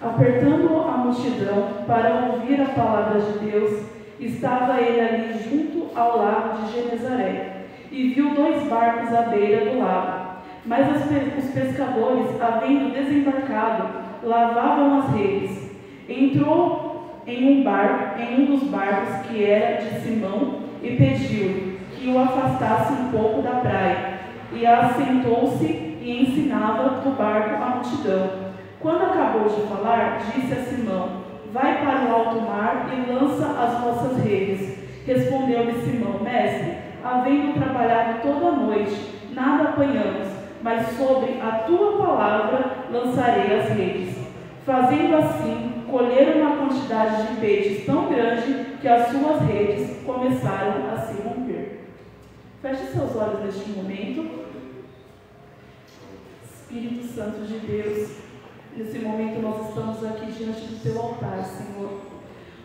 Apertando a multidão para ouvir a palavra de Deus, estava ele ali junto ao lago de Genezaré, e viu 2 barcos à beira do lago. Mas os pescadores, havendo desembarcado, lavavam as redes. Entrou em um dos barcos, que era de Simão, e pediu que o afastasse um pouco da praia. E assentou-se e ensinava do barco a multidão. Quando acabou de falar, disse a Simão: vai para o alto mar e lança as vossas redes. Respondeu-lhe Simão: mestre, havendo trabalhado toda a noite, nada apanhamos, mas sobre a tua palavra lançarei as redes. Fazendo assim, colheram uma quantidade de peixes tão grande que as suas redes começaram a se romper. Feche seus olhos neste momento. Espírito Santo de Deus, nesse momento nós estamos aqui diante do teu altar, Senhor.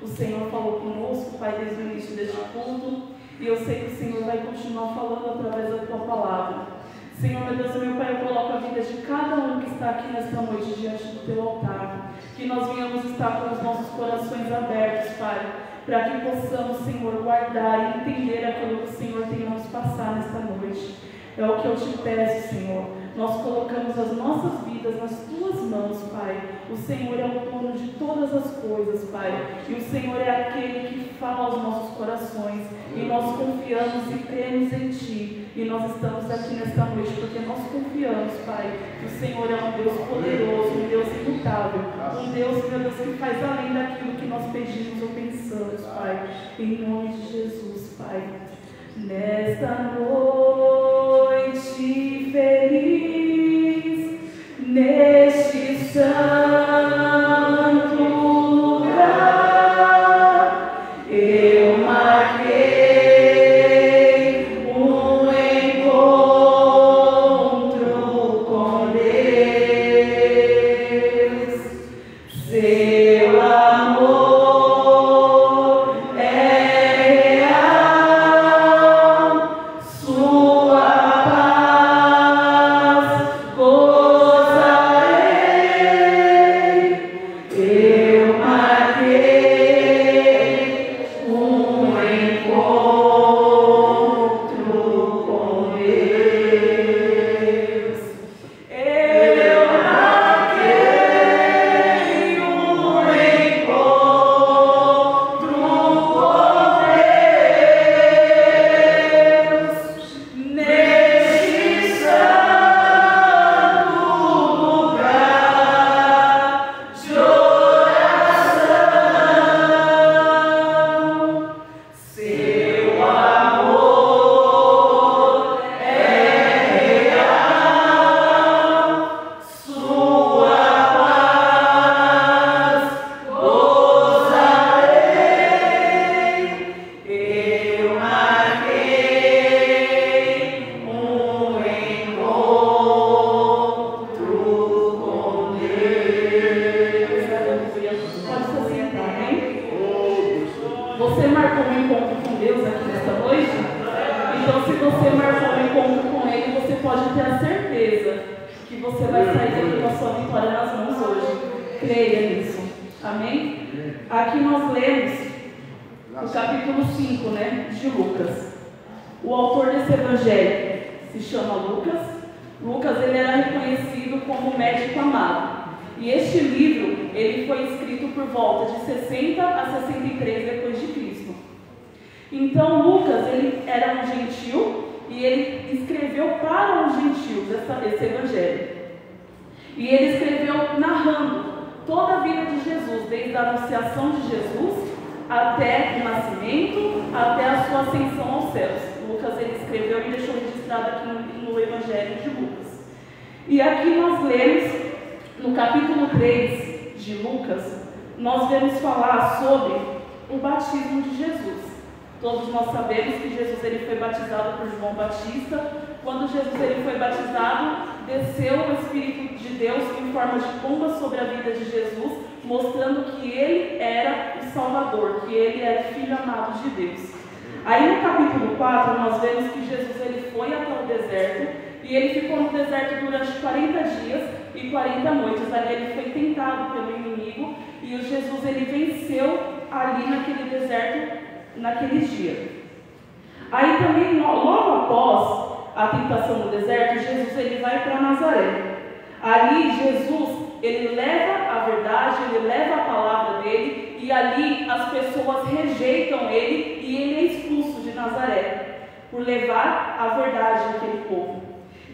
O Senhor falou conosco, Pai, desde o início deste culto, e eu sei que o Senhor vai continuar falando através da tua palavra. Senhor, meu Deus e meu Pai, eu coloco a vida de cada um que está aqui nesta noite diante do teu altar. Que nós venhamos estar com os nossos corações abertos, Pai, para que possamos, Senhor, guardar e entender aquilo que o Senhor tem a nos passar nesta noite. É o que eu te peço, Senhor. Nós colocamos as nossas vidas nas tuas mãos, Pai. O Senhor é o dono de todas as coisas, Pai. E o Senhor é aquele que fala aos nossos corações. E nós confiamos e cremos em Ti. E nós estamos aqui nesta noite porque nós confiamos, Pai, que o Senhor é um Deus poderoso, um Deus imutável. Um Deus, meu Deus, que faz além daquilo que nós pedimos ou pensamos, Pai. Em nome de Jesus, Pai. Nesta noite feliz, neste santo lugar, eu marquei um encontro com Deus. Seu amor é real, sua paz gozarei. Eu marquei um encontro com Deus. Eu marquei um encontro com Deus neste santo lugar de oração. Seu amor é real, sua paz gozarei. Eu marquei um encontro com Deus. Aleluia. Pode se sentar, hein? Você marcou um encontro com Deus aqui nesta noite? Então, se você marcou um encontro com Ele, você pode ter a certeza que você vai sair daqui com a sua vitória nas mãos hoje. Creia nisso. Amém? Aqui nós lemos o capítulo 5, né, de Lucas. O autor desse evangelho se chama Lucas. Lucas, ele era reconhecido como o médico amado. E este livro, ele foi escrito por volta de 60 a 63 depois de Cristo. Então, Lucas, ele era um gentil e ele escreveu para os gentios esse evangelho. E ele escreveu narrando toda a vida de Jesus, desde a anunciação de Jesus até o nascimento, até a sua ascensão aos céus. Lucas, ele escreveu e deixou registrado aqui no evangelho de Lucas. E aqui nós lemos, no capítulo 3 de Lucas, nós vamos falar sobre o batismo de Jesus. Todos nós sabemos que Jesus ele foi batizado por João Batista. Quando Jesus ele foi batizado, desceu o Espírito de Deus em forma de pomba sobre a vida de Jesus, mostrando que ele era o Salvador, que ele era o Filho amado de Deus. Aí no capítulo 4 nós vemos que Jesus ele foi até o deserto E ele ficou no deserto durante 40 dias e 40 noites. Ali ele foi tentado pelo inimigo e o Jesus ele venceu ali naquele deserto, naqueles dias. Aí também, logo após a tentação no deserto, Jesus ele vai para Nazaré. Ali Jesus ele leva a verdade, ele leva a palavra dele, e ali as pessoas rejeitam ele e ele é expulso de Nazaré por levar a verdade àquele povo.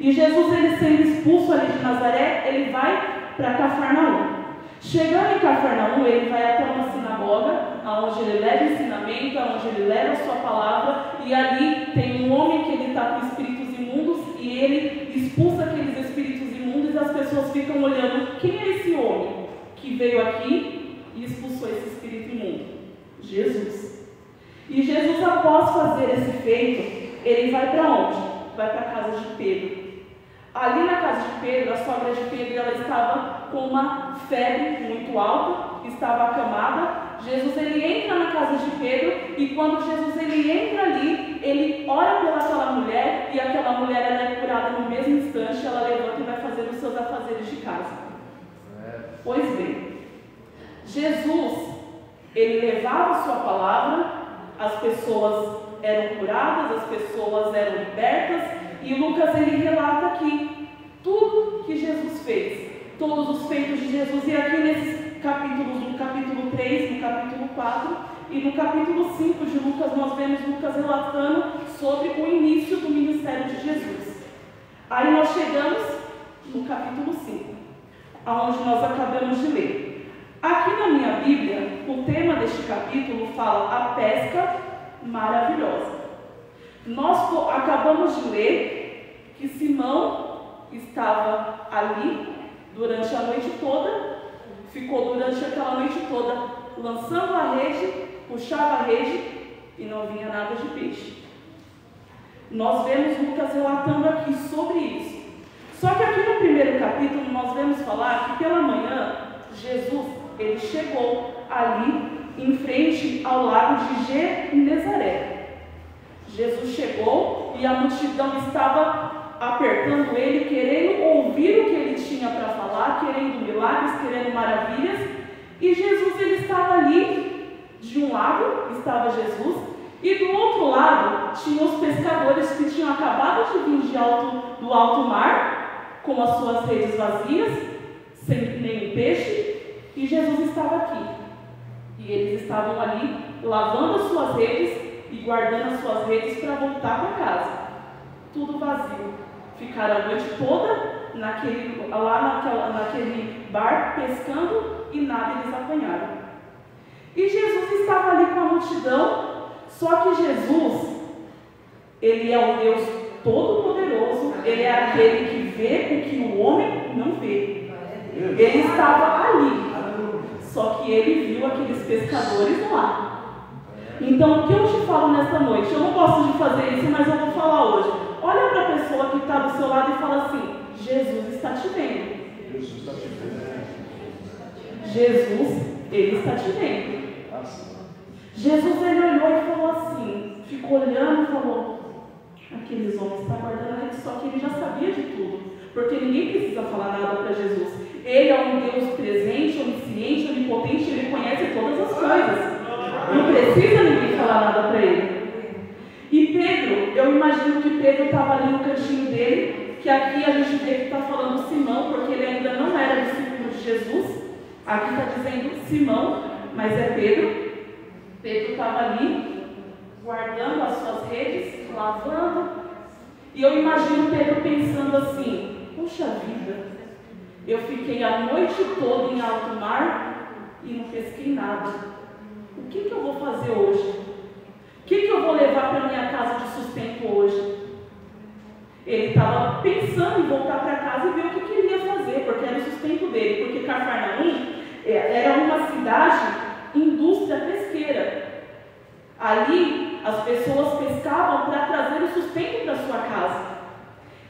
E Jesus, ele sendo expulso ali de Nazaré, ele vai para Cafarnaum. Chegando em Cafarnaum, ele vai até uma sinagoga, onde ele leva ensinamento, onde ele leva a sua palavra, e ali tem um homem que ele está com espíritos imundos, e ele expulsa aqueles espíritos imundos, e as pessoas ficam olhando, quem é esse homem que veio aqui e expulsou esse espírito imundo? Jesus. E Jesus, após fazer esse feito, ele vai para onde? Vai para a casa de Pedro. Ali na casa de Pedro, a sogra de Pedro, ela estava com uma febre muito alta, estava acamada. Jesus ele entra na casa de Pedro, e quando Jesus ele entra ali, ele ora pelaquela mulher, e aquela mulher ela é curada no mesmo instante. Ela levanta e vai fazer os seus afazeres de casa. Pois bem, Jesus ele levava a sua palavra, as pessoas eram curadas, as pessoas eram libertas. E Lucas ele relata aqui tudo que Jesus fez, todos os feitos de Jesus. E aqui nesses capítulos, no capítulo 3, no capítulo 4 e no capítulo 5 de Lucas, nós vemos Lucas relatando sobre o início do ministério de Jesus. Aí nós chegamos no capítulo 5, aonde nós acabamos de ler. Aqui na minha Bíblia, o tema deste capítulo fala a pesca maravilhosa. Nós acabamos de ler que Simão estava ali durante a noite toda, ficou durante aquela noite toda lançando a rede, puxava a rede e não vinha nada de peixe. Nós vemos Lucas relatando aqui sobre isso. Só que aqui no primeiro capítulo nós vemos falar que pela manhã Jesus ele chegou ali em frente ao lago de Genezaré. Jesus chegou e a multidão estava apertando ele, querendo ouvir o que ele tinha para falar, querendo milagres, querendo maravilhas. E Jesus ele estava ali, de um lado estava Jesus, e do outro lado tinha os pescadores que tinham acabado de vir do alto mar, com as suas redes vazias, sem nenhum peixe, e Jesus estava aqui. E eles estavam ali lavando as suas redes e guardando as suas redes para voltar para casa. Tudo vazio. Ficaram a noite toda naquele bar pescando e nada eles apanharam. E Jesus estava ali com a multidão, só que Jesus, ele é o Deus Todo-Poderoso, ele é aquele que vê o que o homem não vê. Ele estava ali, só que ele viu aqueles pescadores lá. Então, o que eu te falo nesta noite? Eu não gosto de fazer isso, mas eu vou falar hoje. Olha para a pessoa que está do seu lado e fala assim: Jesus está te vendo. Jesus está te vendo. Jesus, ele está te vendo. Jesus, ele olhou e falou assim, ficou olhando e falou: aqueles homens estão guardando ele, só que ele já sabia de tudo, porque ninguém precisa falar nada para Jesus. Ele é um Deus presente, onisciente, onipotente, ele conhece todas as coisas. Não precisa ninguém falar nada para ele. E Pedro, eu imagino que Pedro estava ali no cantinho dele, que aqui a gente vê que está falando Simão, porque ele ainda não era discípulo de Jesus. Aqui está dizendo Simão, mas é Pedro. Pedro estava ali, guardando as suas redes, lavando. E eu imagino Pedro pensando assim: puxa vida, eu fiquei a noite toda em alto mar e não pesquei nada. O que eu vou fazer hoje? O que eu vou levar para minha casa de sustento hoje? Ele estava pensando em voltar para casa e ver o que ele ia fazer, porque era o sustento dele. Porque Cafarnaum era uma cidade, indústria pesqueira. Ali as pessoas pescavam para trazer o sustento para sua casa.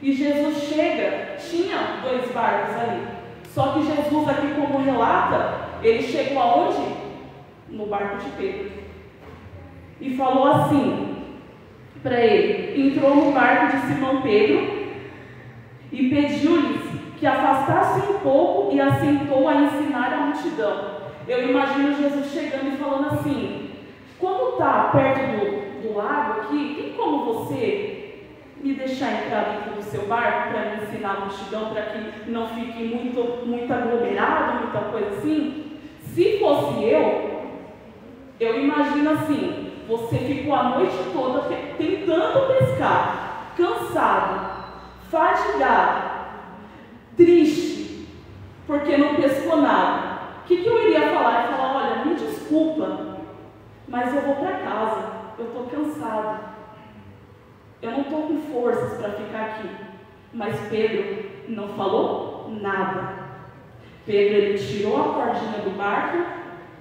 E Jesus chega, tinha 2 barcos ali. Só que Jesus aqui, como relata, ele chegou aonde? No barco de Pedro. E falou assim para ele, entrou no barco de Simão Pedro e pediu-lhes que afastassem um pouco e assentou a ensinar a multidão. Eu imagino Jesus chegando e falando assim: como está perto do lago aqui, tem como você me deixar entrar dentro do seu barco para me ensinar a multidão, para que não fique muito aglomerado, muita coisa assim? Se fosse eu imagino assim: você ficou a noite toda tentando pescar, cansado, fadigado, triste, porque não pescou nada. O que eu iria falar? Eu ia falar: olha, me desculpa, mas eu vou para casa, eu estou cansado, eu não estou com forças para ficar aqui. Mas Pedro não falou nada. Pedro, ele tirou a cordinha do barco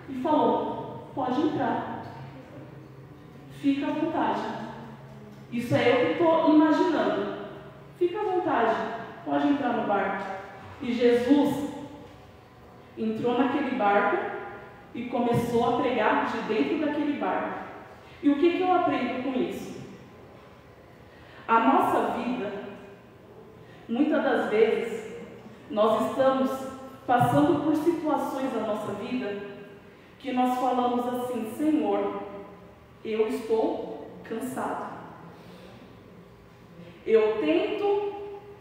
e falou: pode entrar, fica à vontade. Isso é eu que estou imaginando. Fica à vontade, pode entrar no barco. E Jesus entrou naquele barco e começou a pregar de dentro daquele barco. E o que eu aprendo com isso? A nossa vida, muitas das vezes, nós estamos passando por situações na nossa vida que nós falamos assim: Senhor, eu estou cansado. Eu tento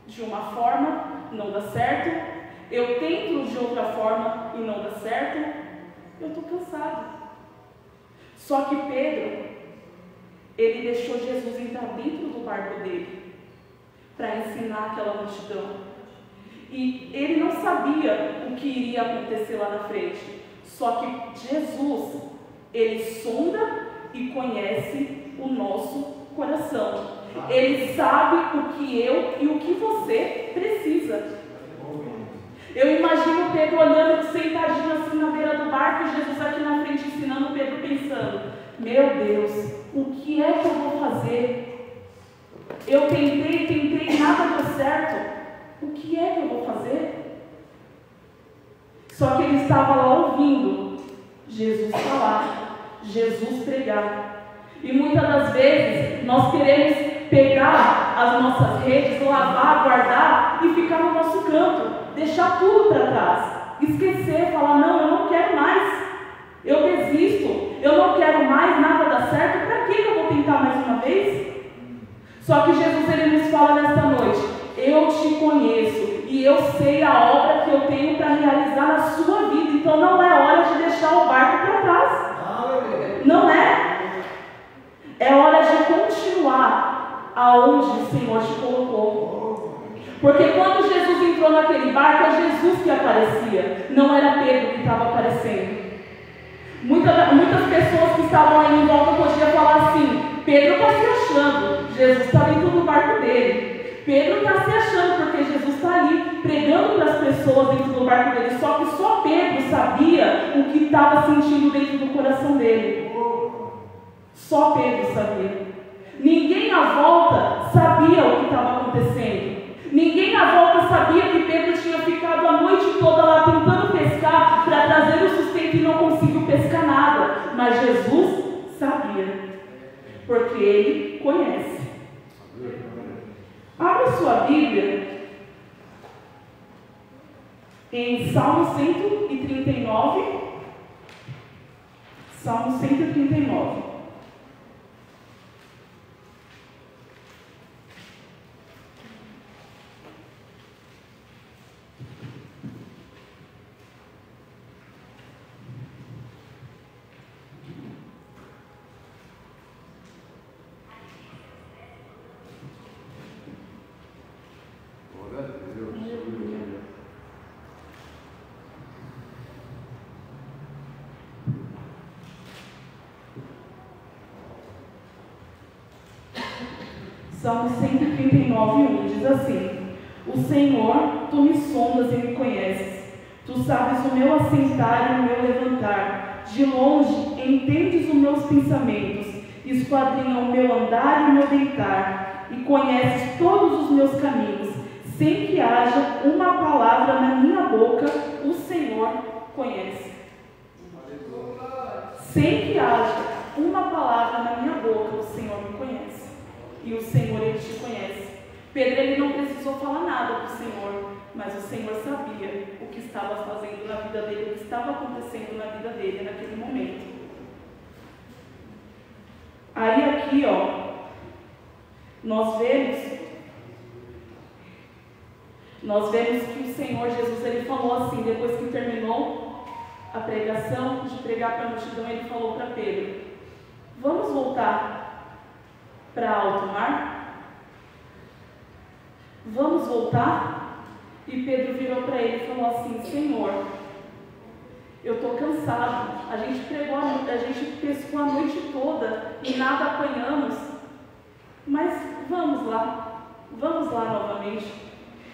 de uma forma, não dá certo. Eu tento de outra forma e não dá certo. Eu estou cansado. Só que Pedro, ele deixou Jesus entrar dentro do barco dele para ensinar aquela multidão. E ele não sabia o que iria acontecer lá na frente. Só que Jesus, ele sonda e conhece o nosso coração. Ele sabe o que eu e o que você precisa. Eu imagino Pedro olhando sentadinho assim na beira do barco e Jesus aqui na frente ensinando, Pedro pensando: meu Deus, o que é que eu vou fazer? Eu tentei, nada deu certo. O que é que eu vou fazer? Só que ele estava lá ouvindo Jesus falar, Jesus pregar. E muitas das vezes nós queremos pegar as nossas redes, lavar, guardar e ficar no nosso canto, deixar tudo para trás, esquecer, falar: não, eu não quero mais, eu desisto, eu não quero mais, nada dá certo, para que eu vou tentar mais uma vez? Só que Jesus, ele nos fala nesta noite: eu te conheço e eu sei a obra que eu tenho para realizar na sua vida, então não é hora de deixar o barco para trás, não é? É hora de continuar aonde o Senhor te colocou. Porque quando Jesus entrou naquele barco, é Jesus que aparecia, não era Pedro que estava aparecendo. Muitas pessoas que estavam aí em volta podiam falar assim: Pedro está se achando, Jesus está dentro do barco dele. Pedro está se achando porque Jesus está ali pregando para as pessoas dentro do barco dele. Só que só Pedro sabia o que estava sentindo dentro do coração dele. Só Pedro sabia. Ninguém à volta sabia o que estava acontecendo. Ninguém à volta sabia que Pedro tinha ficado a noite toda lá tentando pescar para trazer o sustento e não conseguiu pescar nada. Mas Jesus sabia, porque Ele conhece. Abra sua Bíblia em Salmo 139. Salmo 139. Salmo 139:1 diz assim: o Senhor, tu me sondas e me conheces. Tu sabes o meu assentar e o meu levantar. De longe entendes os meus pensamentos. Esquadrinha o meu andar e o meu deitar. E conheces todos os meus caminhos. Sem que haja uma palavra na minha boca, o Senhor conhece. Sem que haja uma palavra na minha boca, o Senhor me conhece. E o Senhor, Ele te conhece. Pedro ele não precisou falar nada para o Senhor, mas o Senhor sabia o que estava fazendo na vida dele, o que estava acontecendo na vida dele naquele momento. Aí aqui, ó, nós vemos que o Senhor Jesus, ele falou assim, depois que terminou a pregação, de pregar para a multidão, ele falou para Pedro: vamos voltar para alto mar? Vamos voltar? E Pedro virou para ele e falou assim: Senhor, eu estou cansado, a gente pescou a noite toda e nada apanhamos, mas vamos lá novamente.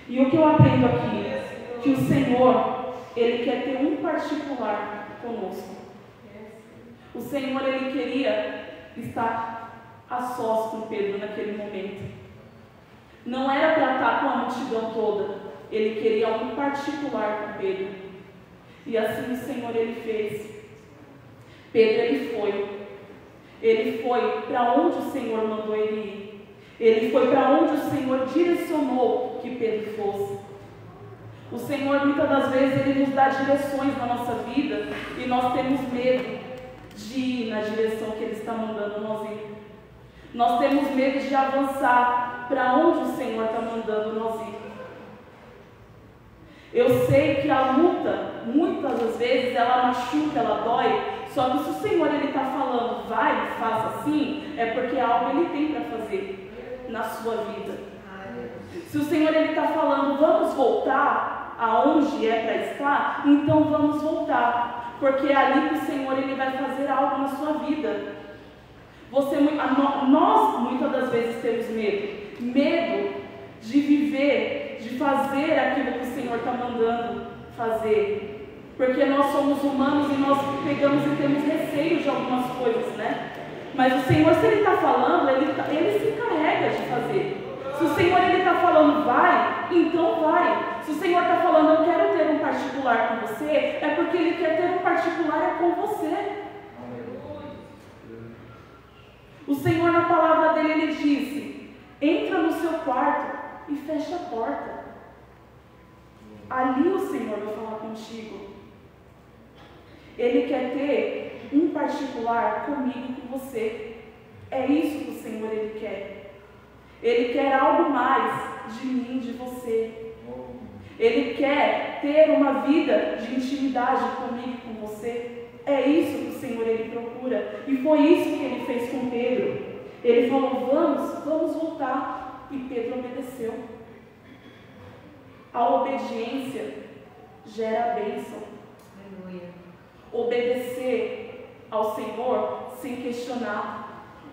E o que eu aprendo aqui? Que o Senhor, Ele quer ter um particular conosco. O Senhor, Ele queria estar a sós com Pedro naquele momento. Não era para estar com a multidão toda, Ele queria um particular com Pedro. E assim o Senhor, Ele fez. Pedro, ele foi para onde o Senhor mandou ele ir. Ele foi para onde o Senhor direcionou que Pedro fosse. O Senhor, muitas das vezes, Ele nos dá direções na nossa vida e nós temos medo de ir na direção que Ele está mandando nós ir. Nós temos medo de avançar para onde o Senhor está mandando nós ir. Eu sei que a luta, muitas das vezes, ela machuca, ela dói, só que se o Senhor está falando, vai, faça assim, é porque algo Ele tem para fazer na sua vida. Se o Senhor está falando, vamos voltar aonde é para estar, então vamos voltar, porque é ali que o Senhor Ele vai fazer algo na sua vida. Nós muitas das vezes temos medo de viver, de fazer aquilo que o Senhor está mandando fazer, porque nós somos humanos e nós pegamos e temos receio de algumas coisas, né? Mas o Senhor, se Ele está falando, Ele se encarrega de fazer. Se o Senhor está falando, vai, então vai. Se o Senhor está falando, eu quero ter um particular com você, é porque Ele quer ter um particular com você. O Senhor, na palavra dele, Ele disse: entra no seu quarto e fecha a porta. Ali o Senhor vai falar contigo. Ele quer ter um particular comigo e com você. É isso que o Senhor Ele quer. Ele quer algo mais de mim, de você. Ele quer ter uma vida de intimidade comigo e com você. É isso que o Senhor Ele procura. E foi isso que Ele fez com Pedro. Ele falou: vamos voltar. E Pedro obedeceu. A obediência gera a bênção. Aleluia. Obedecer ao Senhor sem questionar.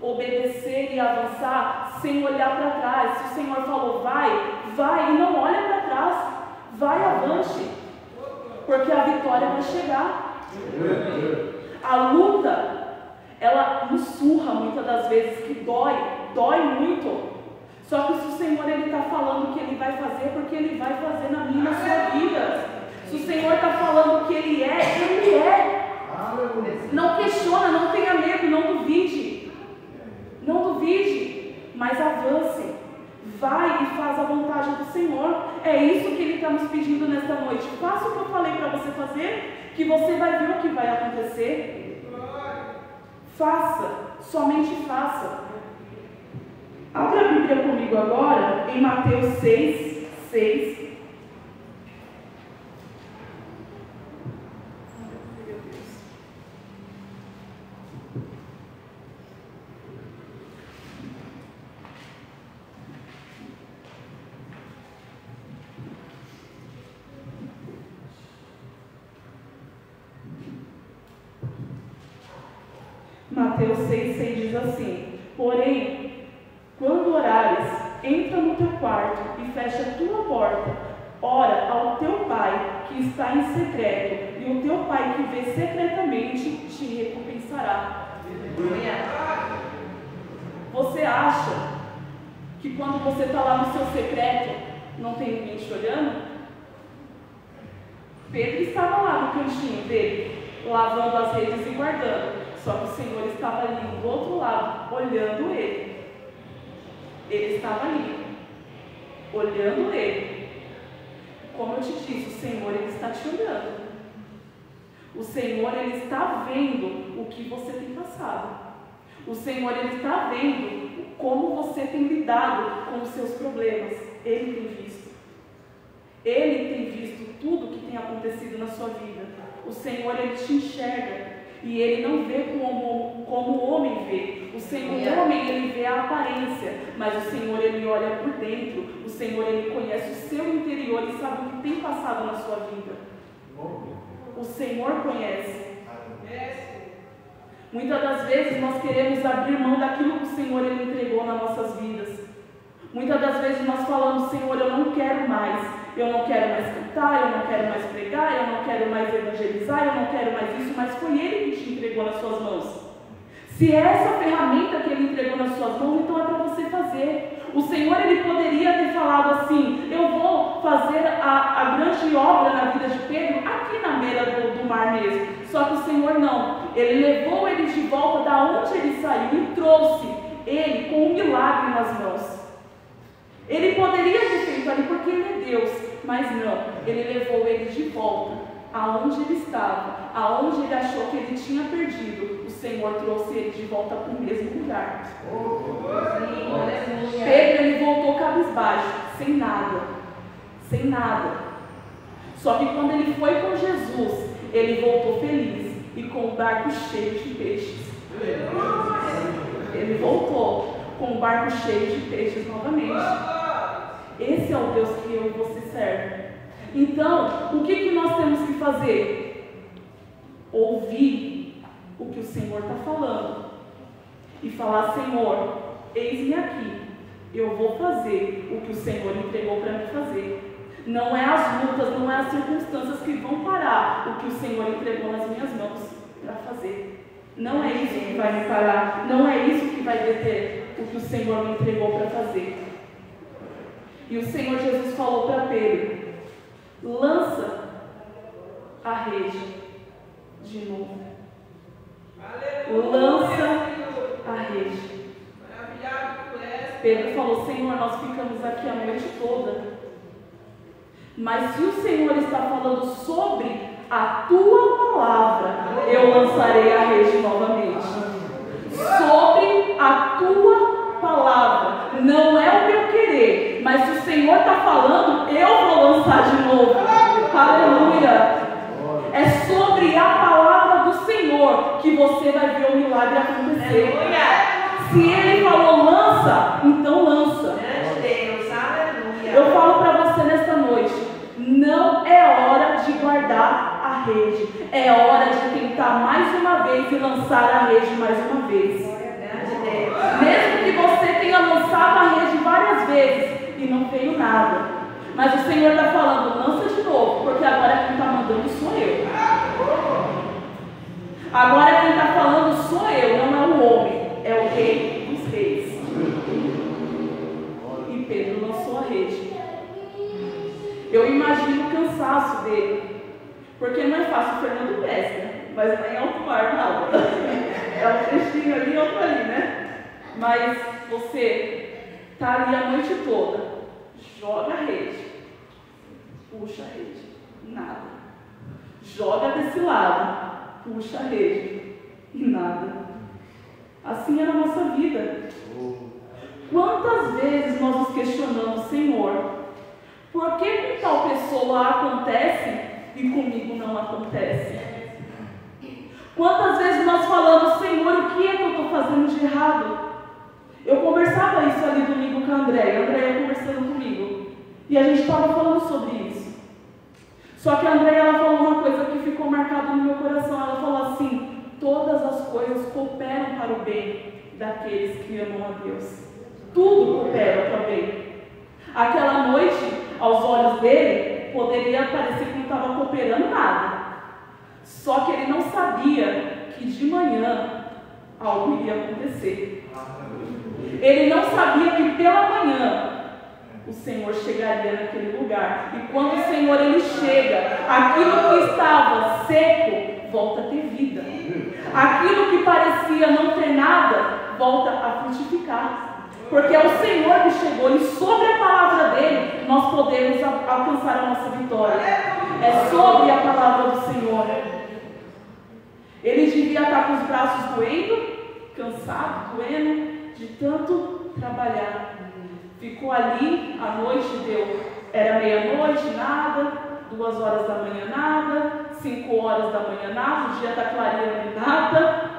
Obedecer e avançar sem olhar para trás. Se o Senhor falou vai e não olha para trás. Vai avante, porque a vitória vai chegar. A luta, ela nos surra muitas das vezes, que dói muito. Só que se o Senhor está falando que Ele vai fazer, porque Ele vai fazer na minha e na sua vida. Se o Senhor está falando que Ele é, Ele é. Não questiona, não tenha medo, não duvide. Não duvide, mas avance. Vai e faz a vontade do Senhor. É isso que Ele está nos pedindo nesta noite. Faça o que eu falei para você fazer, que você vai ver o que vai acontecer. Faça, somente faça. Abra a Bíblia comigo agora em Mateus 6:6. Mateus 6,6 diz assim: porém, quando orares, entra no teu quarto e fecha a tua porta, ora ao teu Pai que está em secreto, e o teu Pai que vê secretamente te recompensará. Você acha que quando você está lá no seu secreto, não tem ninguém te olhando? Pedro estava lá no cantinho dele, lavando as redes e guardando. Só que o Senhor estava ali do outro lado, olhando ele. Ele estava ali. olhando ele. Como eu te disse, o Senhor, Ele está te olhando. O Senhor, Ele está vendo o que você tem passado. O Senhor, Ele está vendo como você tem lidado com os seus problemas. Ele tem visto. Ele tem visto tudo o que tem acontecido na sua vida. O Senhor, Ele te enxerga. E Ele não vê como o homem vê. O homem, ele vê a aparência. Mas o Senhor, Ele olha por dentro. O Senhor, Ele conhece o seu interior e sabe o que tem passado na sua vida. O Senhor conhece. Muitas das vezes nós queremos abrir mão daquilo que o Senhor, Ele entregou nas nossas vidas. Muitas das vezes nós falamos: Senhor, eu não quero mais. Eu não quero mais cantar, eu não quero mais pregar, eu não quero mais evangelizar, eu não quero mais isso. Mas foi Ele que te entregou nas suas mãos. Se é essa ferramenta que Ele entregou nas suas mãos, então é para você fazer. O Senhor, Ele poderia ter falado assim: eu vou fazer a grande obra na vida de Pedro aqui na beira do mar mesmo. Só que o Senhor não. Ele levou ele de volta da onde ele saiu e trouxe ele com um milagre nas mãos. Ele poderia ter feito ali porque Ele é Deus, mas não. Ele levou ele de volta aonde ele estava, aonde ele achou que ele tinha perdido. O Senhor trouxe ele de volta para o mesmo lugar. Pedro, ele voltou cabisbaixo, sem nada, sem nada. Só que quando ele foi com Jesus, ele voltou feliz e com o barco cheio de peixes. Ele voltou com o barco cheio de peixes novamente. Esse é o Deus que eu e você serve. Então, o que nós temos que fazer? Ouvir o que o Senhor está falando e falar: Senhor, eis-me aqui, eu vou fazer o que o Senhor entregou para mim fazer. Não é as lutas, não é as circunstâncias que vão parar o que o Senhor entregou nas minhas mãos para fazer. Não é isso que vai me parar, não é isso que vai deter o que o Senhor me entregou para fazer. E o Senhor Jesus falou para Pedro: lança a rede de novo. Lança a rede. Pedro falou: Senhor, nós ficamos aqui a noite toda. Mas se o Senhor está falando sobre a tua palavra, eu lançarei a rede novamente. Sobre a tua palavra. Não é o meu querer, mas se o Senhor está falando, eu vou lançar de novo. Aleluia. É sobre a palavra do Senhor que você vai ver o milagre acontecer. Se Ele falou lança, então lança. Eu falo para você nesta noite: não é hora de guardar a rede, é hora de tentar mais uma vez e lançar a rede mais uma vez. Mesmo que você tenha lançado a rede várias vezes e não veio nada, mas o Senhor está falando: lança de novo, porque agora quem está mandando sou eu. Agora quem está falando sou eu, não é o homem, é o Rei dos Reis. E Pedro lançou a rede. Eu imagino o cansaço dele, porque não é fácil. O Fernando pesca, mas não é em alto mar, não. É um trechinho ali e outro ali, né? Mas você está ali a noite toda, joga a rede, puxa a rede, nada. Joga desse lado, puxa a rede, e nada. Assim é na nossa vida. Quantas vezes nós nos questionamos: Senhor, por que com tal pessoa acontece e comigo não acontece? Quantas vezes nós falamos: Senhor, o que é que eu estou fazendo de errado? Eu conversava isso ali domingo com a Andréia conversando comigo, e a gente estava falando sobre isso. Só que a Andréia, ela falou uma coisa que ficou marcada no meu coração. Ela falou assim: todas as coisas cooperam para o bem daqueles que amam a Deus. Tudo coopera para o bem. Aquela noite, aos olhos dele, poderia parecer que não estava cooperando nada. Só que ele não sabia que de manhã algo iria acontecer. Ele não sabia que pela manhã o Senhor chegaria naquele lugar. E quando o Senhor ele chega, aquilo que estava seco volta a ter vida. Aquilo que parecia não ter nada volta a frutificar. Porque é o Senhor que chegou e sobre a palavra dele nós podemos alcançar a nossa vitória. É sobre a palavra do Senhor. Ele devia estar com os braços doendo, cansado, doendo, de tanto trabalhar. Ficou ali, a noite deu, era meia-noite, nada, 2 horas da manhã, nada, 5 horas da manhã, nada, o dia está clareando, nada.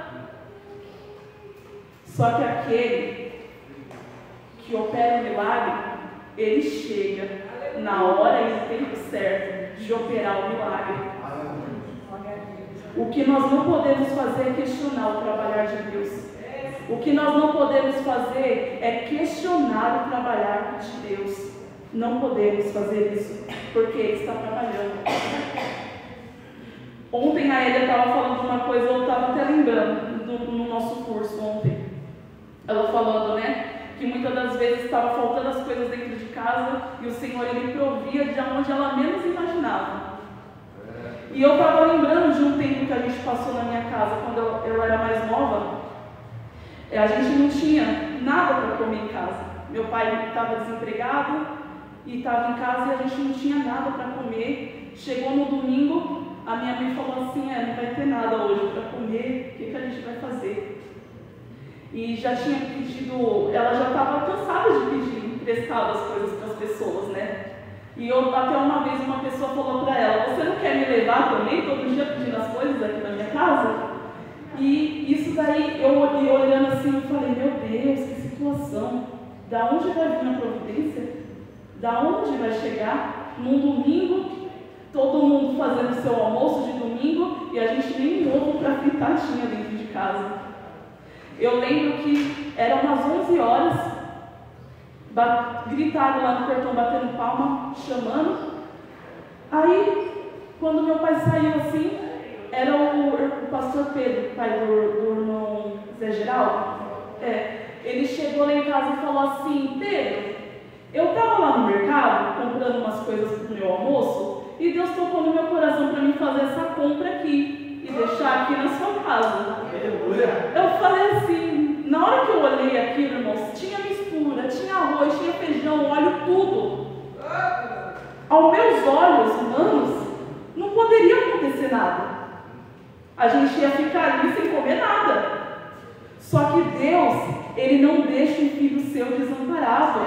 Só que aquele que opera o milagre, ele chega na hora e no tempo certo de operar o milagre. O que nós não podemos fazer é questionar o trabalhar de Deus. O que nós não podemos fazer é questionar o trabalhar de Deus. Não podemos fazer isso, porque Ele está trabalhando. Ontem a Elia estava falando uma coisa, eu estava até lembrando no nosso curso ontem. Ela falando, né, que muitas das vezes estava faltando as coisas dentro de casa e o Senhor, Ele provia de onde ela menos imaginava. E eu estava lembrando de um tempo que a gente passou na minha casa, quando eu era mais nova. A gente não tinha nada para comer em casa. Meu pai estava desempregado e estava em casa e a gente não tinha nada para comer. Chegou no domingo, a minha mãe falou assim, não vai ter nada hoje para comer, o que a gente vai fazer? E já tinha pedido, ela já estava cansada de pedir emprestado as coisas para as pessoas, né? E até uma vez uma pessoa falou para ela, você não quer me levar também todo dia pedindo as coisas aqui na minha casa? E isso daí, eu olhando assim, eu falei, meu Deus, que situação, da onde vai vir a providência? Da onde vai chegar? Num domingo, todo mundo fazendo seu almoço de domingo e a gente nem um ovo para fritar tinha dentro de casa. Eu lembro que eram umas 11 horas, gritaram lá no portão, batendo palma, chamando. Aí, quando meu pai saiu assim, era o pastor Pedro, pai do irmão Zé Geraldo. Ele chegou lá em casa e falou assim, Pedro, eu estava lá no mercado comprando umas coisas para o meu almoço e Deus tocou no meu coração para mim fazer essa compra aqui e deixar aqui na sua casa. Eu falei assim, na hora que eu olhei aquilo, irmãos, tinha mistura, tinha arroz, tinha feijão, óleo, tudo. Aos meus olhos humanos, não poderia acontecer nada. A gente ia ficar ali sem comer nada. Só que Deus, Ele não deixa um filho seu desamparado.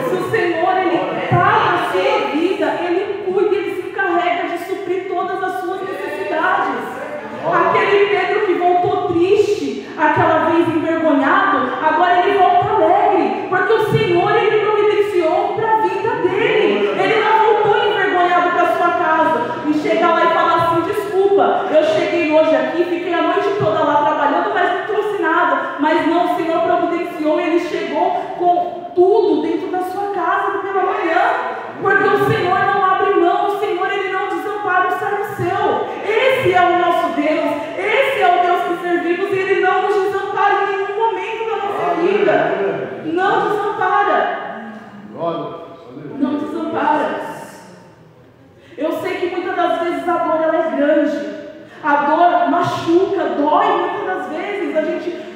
Se o Senhor, Ele está na sua vida, Ele cuida, Ele se encarrega de suprir todas as suas necessidades. Aquele Pedro que voltou triste, aquela vez envergonhado, agora ele volta alegre, porque o Senhor, Ele providenciou para a vida dele. Ele não voltou envergonhado para a sua casa e chega lá e fala assim, desculpa, eu cheguei hoje aqui, fiquei a noite toda lá trabalhando, mas não trouxe nada. Mas não, o Senhor providenciou, Ele chegou com tudo dentro da sua casa pela manhã, porque o Senhor não abre mão, o Senhor, Ele não desampara o servo seu. Esse é o nosso Deus, esse é o Deus que servimos, e Ele não nos desampara em nenhum momento da nossa vida. Não desampara. Não desampara. Eu sei que muitas das vezes a dor ela é grande. A dor machuca, dói muitas das vezes.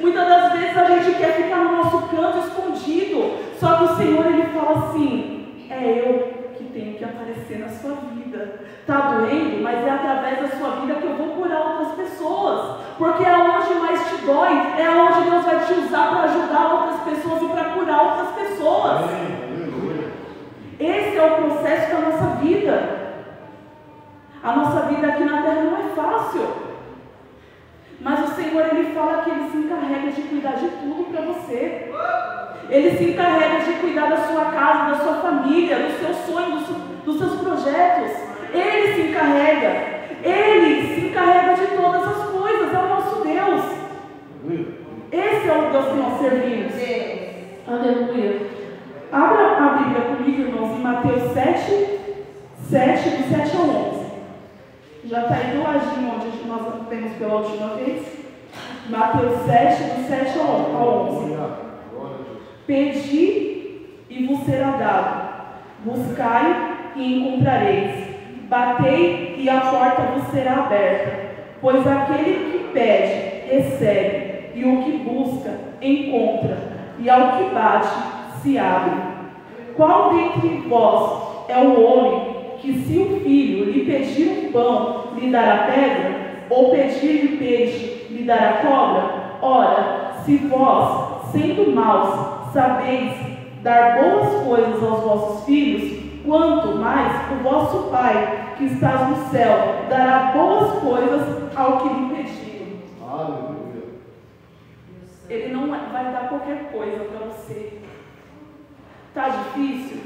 Muitas das vezes a gente quer ficar no nosso canto escondido. Só que o Senhor, Ele fala assim, é eu que tenho que aparecer na sua vida. Está doendo, mas é através da sua vida que eu vou curar outras pessoas. Porque é onde mais te dói, é onde Deus vai te usar para ajudar outras pessoas e para curar outras pessoas. Esse é o processo da nossa vida. A nossa vida aqui na terra não é fácil. Mas o Senhor, Ele fala que Ele se encarrega de cuidar de tudo para você. Ele se encarrega de cuidar da sua casa, da sua família, dos seus sonhos, dos seus projetos. Ele se encarrega. Ele se encarrega de todas as coisas. É o nosso Deus. Esse é o Deus que nós servimos. Aleluia. Abra a Bíblia comigo, irmãos, em Mateus 7, do 7 ao 11. Já está aí do ladinho onde nós temos pela última vez. Mateus 7, do 7 ao 11. Pedi e vos será dado. Buscai e encontrareis. Batei e a porta vos será aberta. Pois aquele que pede, recebe. E o que busca, encontra. e ao que bate se abre. Qual dentre vós é o homem que, se o filho lhe pedir um pão, lhe dará pedra? Ou pedir-lhe peixe, lhe dará cobra? Ora, se vós, sendo maus, sabeis dar boas coisas aos vossos filhos, quanto mais o vosso Pai, que está no céu, dará boas coisas ao que lhe pedir. Aleluia. Ele não vai dar qualquer coisa para você. Está difícil?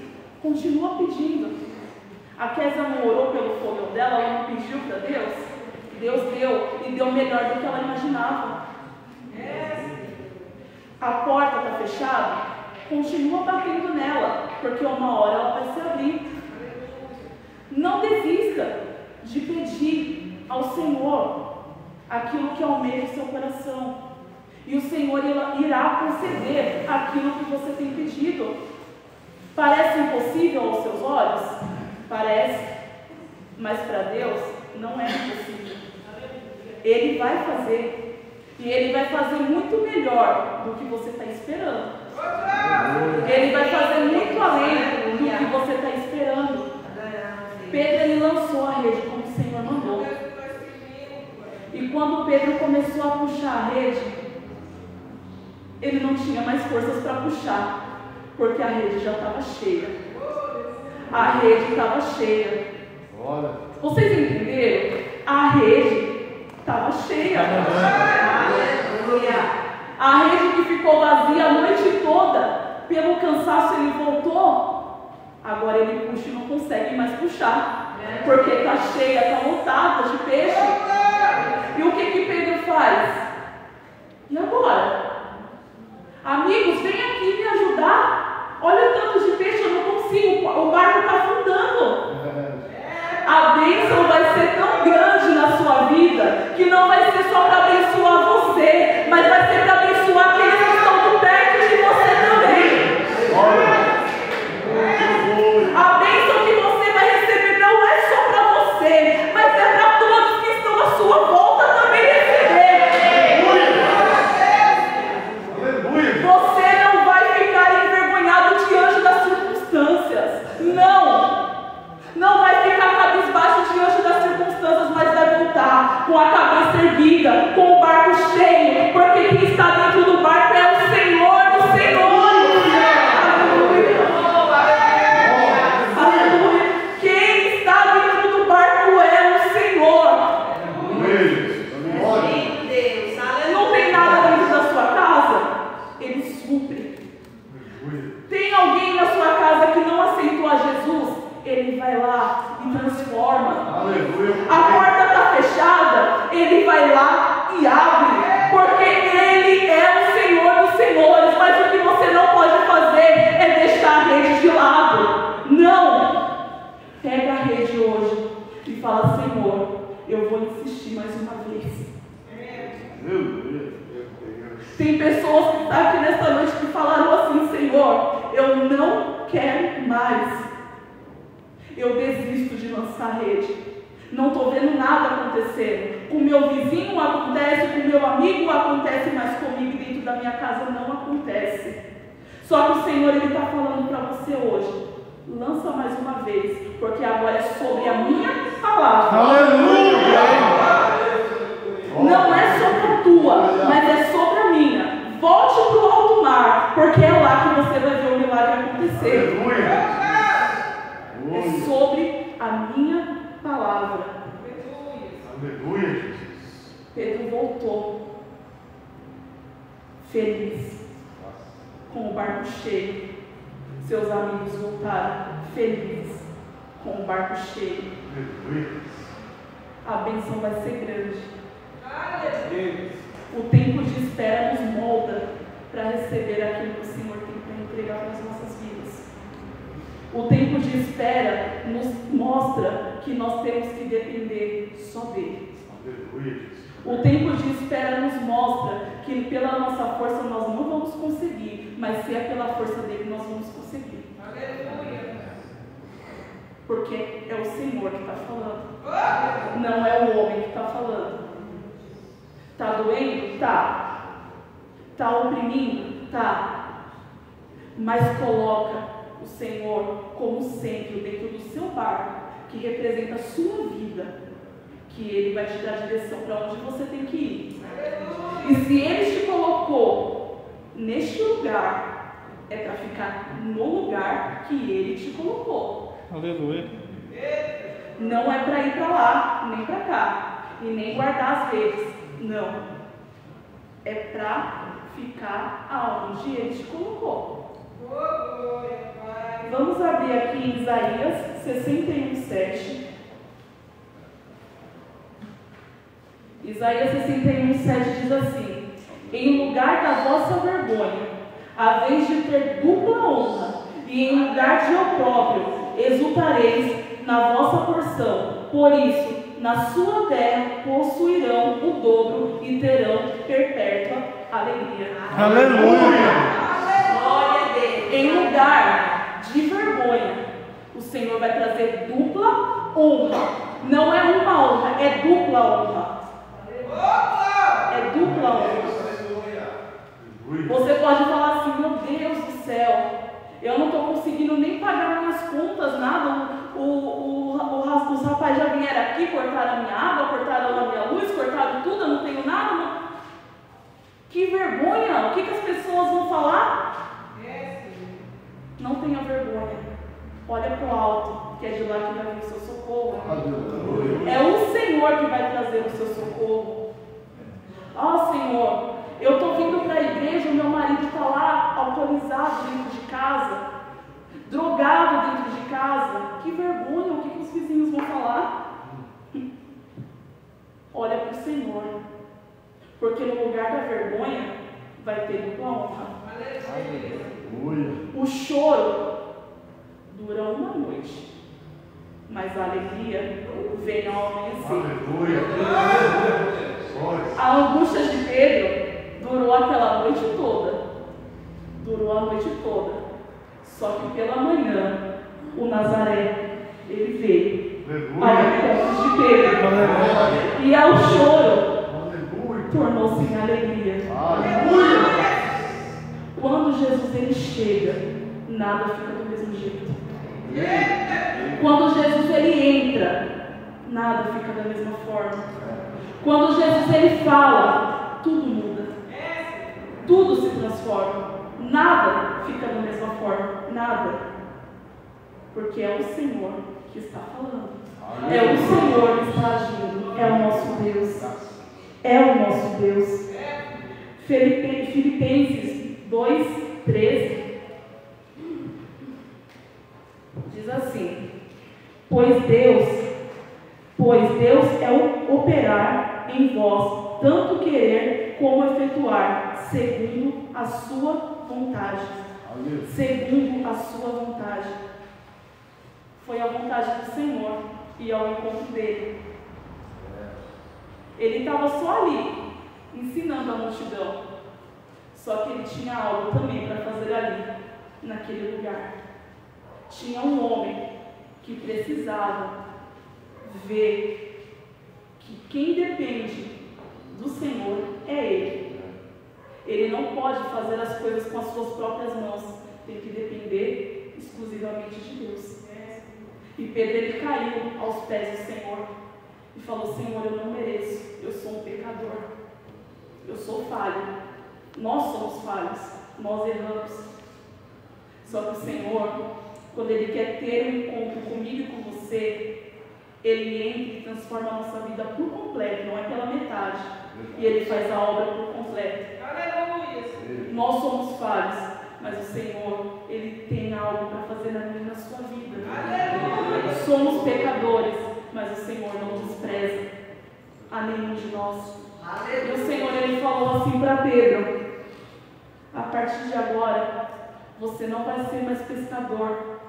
Continua pedindo. A Kézia não orou pelo fogão dela, ela não pediu para Deus. Deus deu, e deu melhor do que ela imaginava. A porta está fechada? Continua batendo nela, porque uma hora ela vai se abrir. Não desista de pedir ao Senhor aquilo que almeja o seu coração. E o Senhor irá conceder aquilo que você tem pedido. Parece impossível aos seus olhos? Parece. Mas para Deus não é impossível. Ele vai fazer. E Ele vai fazer muito melhor do que você está esperando. Ele vai fazer muito além do que você está esperando. Pedro, ele lançou a rede como o Senhor mandou. E quando Pedro começou a puxar a rede, ele não tinha mais forças para puxar, porque a rede já estava cheia. A rede estava cheia. Vocês entenderam? A rede estava cheia. A rede que ficou vazia a noite toda, pelo cansaço ele voltou. Agora ele puxa e não consegue mais puxar, porque está cheia, está lotada de peixe. E o que Pedro faz? E agora? Amigos, vem aqui me ajudar. Olha o tanto de peixe, eu não consigo. O barco está afundando. A bênção vai ser tão grande na sua vida que não vai ser só para abençoar você, mas vai ser para abençoar aqueles que estão por perto de você também. A bênção que você vai receber não é só para você, mas é para todos que estão à sua volta também receber. Você não vai ficar envergonhado diante das circunstâncias. Não vai ficar cabisbaixo diante das circunstâncias, mas vai voltar com a cabeça erguida, com o barco cheio, porque quem está dentro do barco é o Senhor dos Senhores. Aleluia. Quem está dentro do barco é o Senhor. Não tem nada dentro da sua casa? Ele supre. Tem alguém na sua casa que não aceitou a Jesus? Ele vai lá e transforma. Aleluia. A porta está fechada, Ele vai lá e abre, porque Ele é o Senhor dos Senhores. Mas o que você não pode fazer é deixar a rede de lado. Não! Pega a rede hoje e fala: Senhor, eu vou insistir mais uma vez. Tem pessoas que estão aqui nesta noite que falaram assim: Senhor, eu não quero mais. Eu desisto de lançar a rede. Não estou vendo nada acontecendo. Com o meu vizinho acontece, com o meu amigo acontece, mas comigo dentro da minha casa não acontece. Só que o Senhor está falando para você hoje: lança mais uma vez, porque agora é sobre a minha palavra. Aleluia! Não é sobre a tua, mas é sobre a minha. Volte para o alto mar, porque é lá que você vai ver o milagre acontecer. Aleluia! É sobre a minha palavra. Aleluia, Jesus. Pedro voltou feliz, com o barco cheio. Seus amigos voltaram felizes, com o barco cheio. Aleluia. A bênção vai ser grande. O tempo de espera nos molda para receber aquilo que o Senhor tem para entregar para as nossas vidas. O tempo de espera nos mostra que nós temos que depender só dele. O tempo de espera nos mostra que pela nossa força nós não vamos conseguir, mas se é pela força dele nós vamos conseguir. Porque é o Senhor que está falando, não é o homem que está falando. Está doendo? Tá. Está oprimindo? Tá. mas coloca o Senhor como centro dentro do seu barco, que representa a sua vida, que Ele vai te dar a direção para onde você tem que ir. E se Ele te colocou neste lugar, é para ficar no lugar que Ele te colocou. Aleluia. Não é para ir para lá, nem para cá, e nem guardar as redes. Não. É para ficar aonde Ele te colocou. Vamos abrir aqui em Isaías 61:7. Isaías 61:7 diz assim: em lugar da vossa vergonha, a vez de ter dupla honra, e em lugar de opróbrio, exultareis na vossa porção. Por isso, na sua terra possuirão o dobro e terão perpétua alegria. Aleluia. Glória a Deus. Em lugar de vergonha, o Senhor vai trazer dupla honra. Não é uma honra, é dupla honra. É dupla honra. Você pode falar assim: meu Deus do céu, eu não estou conseguindo nem pagar minhas contas, nada. Os rapazes já vieram aqui, cortaram a minha água, cortaram a minha luz, cortaram tudo, eu não tenho nada. Que vergonha! O que as pessoas vão falar? Não tenha vergonha. Olha para o alto, que é de lá que vai vir o seu socorro. É o Senhor que vai trazer o seu socorro. Ó Senhor, eu estou vindo para a igreja, o meu marido está lá alcoolizado dentro de casa, drogado dentro de casa. Que vergonha, o que os vizinhos vão falar? Olha para o Senhor, porque no lugar da vergonha vai ter dupla honra. O choro dura uma noite, mas a alegria vem ao amanhecer. A angústia de Pedro durou aquela noite toda. Durou a noite toda. Só que pela manhã, o Nazaré, ele veio ao encontro de Pedro. E ao choro, tornou-se em alegria. Quando Jesus ele chega, nada fica do mesmo jeito. Quando Jesus ele entra, nada fica da mesma forma. Quando Jesus ele fala, tudo muda. Tudo se transforma. Nada fica da mesma forma. Nada. Porque é o Senhor que está falando. É o Senhor que está agindo. É o nosso Deus. É o nosso Deus. Filipenses 2:13 diz assim: Pois Deus é o operar em vós, tanto querer como efetuar, segundo a sua vontade. Segundo a sua vontade. Foi a vontade do Senhor e ao encontro dele. Ele estava só ali, ensinando a multidão. Só que ele tinha algo também para fazer ali, naquele lugar. Tinha um homem que precisava ver que quem depende do Senhor é Ele. Ele não pode fazer as coisas com as suas próprias mãos. Tem que depender exclusivamente de Deus. E Pedro ele caiu aos pés do Senhor e falou: Senhor, eu não mereço. Eu sou um pecador. Eu sou falho. Nós somos falhos. Nós erramos. Só que o Senhor, quando Ele quer ter um encontro comigo e com você, Ele entra e transforma a nossa vida por completo, não é pela metade. E Ele faz a obra por completo. Aleluia! Nós somos falhos, mas o Senhor, Ele tem algo para fazer na minha e na sua vida. Aleluia! Somos pecadores, mas o Senhor não despreza a nenhum de nós. Aleluia! E o Senhor, Ele falou assim para Pedro: a partir de agora, você não vai ser mais pescador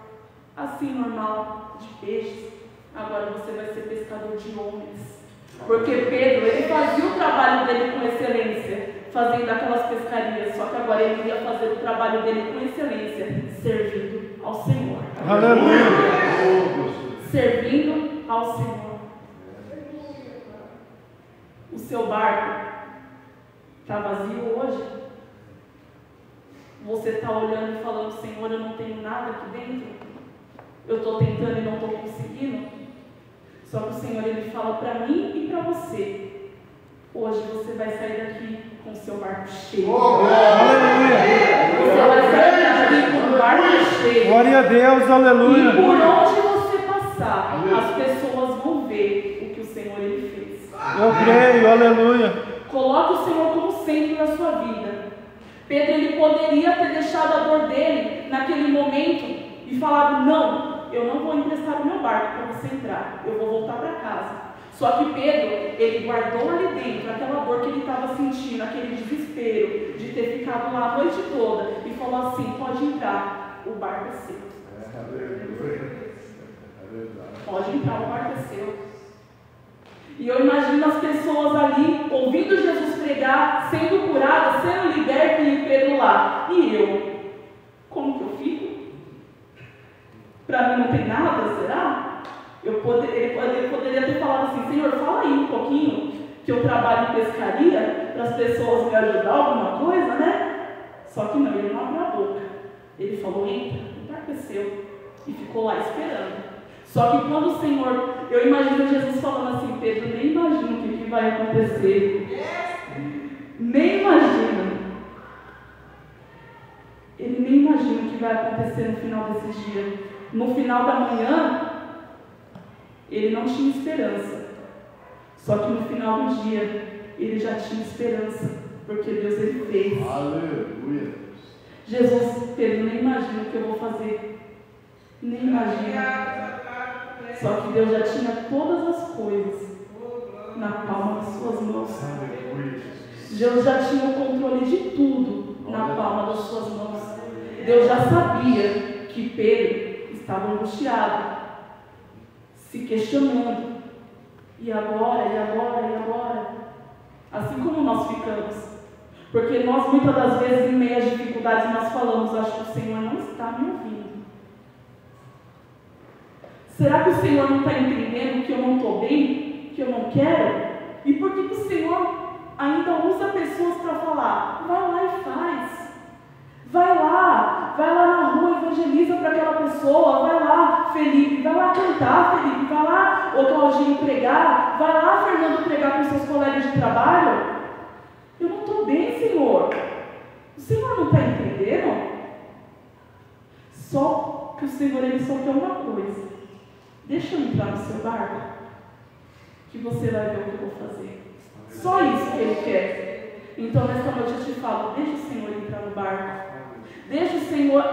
assim normal, de peixes. Agora você vai ser pescador de homens. Porque Pedro, ele fazia o trabalho dele com excelência, fazendo aquelas pescarias. Só que agora ele ia fazer o trabalho dele com excelência, servindo ao Senhor. Aleluia! Servindo ao Senhor. O seu barco está vazio hoje? Você está olhando e falando, Senhor, eu não tenho nada aqui dentro. Eu estou tentando e não estou conseguindo. Só que o Senhor, Ele fala para mim e para você. Hoje você vai sair daqui com o seu barco cheio. Aleluia! Você vai sair daqui com o barco cheio. Glória a Deus, aleluia! E por onde você passar, as pessoas vão ver o que o Senhor Ele fez. Eu creio, aleluia! Coloque o Senhor como centro da sua vida. Pedro, ele poderia ter deixado a dor dele naquele momento e falado, não, eu não vou emprestar o meu barco para você entrar, eu vou voltar para casa. Só que Pedro, ele guardou ali dentro aquela dor que ele estava sentindo, aquele desespero de ter ficado lá a noite toda e falou assim, pode entrar, o barco é seu. Pode entrar, o barco é seu. E eu imagino as pessoas ali, ouvindo Jesus pregar, sendo curadas, sendo libertas e Pedro lá. E eu? Como que eu fico? Para mim não tem nada, será? Ele poderia ter falado assim, Senhor, fala aí um pouquinho, que eu trabalho em pescaria, para as pessoas me ajudar alguma coisa, né? Só que não, ele não abriu a boca. Ele falou, entra, o barco é seu. E ficou lá esperando. Só que quando o Senhor, eu imagino Jesus falando assim, Pedro, nem imagina o que vai acontecer. Nem imagina. Ele nem imagina o que vai acontecer no final desses dias. No final da manhã, ele não tinha esperança. Só que no final do dia, ele já tinha esperança. Porque Deus ele fez. Aleluia. Jesus, Pedro, nem imagina o que eu vou fazer. Nem imagina. Só que Deus já tinha todas as coisas na palma das suas mãos. Deus já tinha o controle de tudo na palma das suas mãos. Deus já sabia que Pedro estava angustiado, se questionando. E agora, e agora, e agora? Assim como nós ficamos. Porque nós muitas das vezes, em meio às dificuldades, nós falamos, acho que o Senhor não está me ouvindo. Será que o Senhor não está entendendo que eu não estou bem? Que eu não quero? E por que o Senhor ainda usa pessoas para falar? Vai lá e faz. Vai lá na rua, evangeliza para aquela pessoa. Vai lá, Felipe, vai lá cantar, Felipe. Vai lá, ô Claudinho, pregar. Vai lá, Fernando, pregar com seus colegas de trabalho. Eu não estou bem, Senhor. O Senhor não está entendendo? Só que o Senhor, Ele só quer uma coisa. Deixa eu entrar no seu barco, que você vai ver o que eu vou fazer. Só isso que Ele quer. Então, nesta noite eu te falo, deixa o Senhor entrar no barco. Deixa o Senhor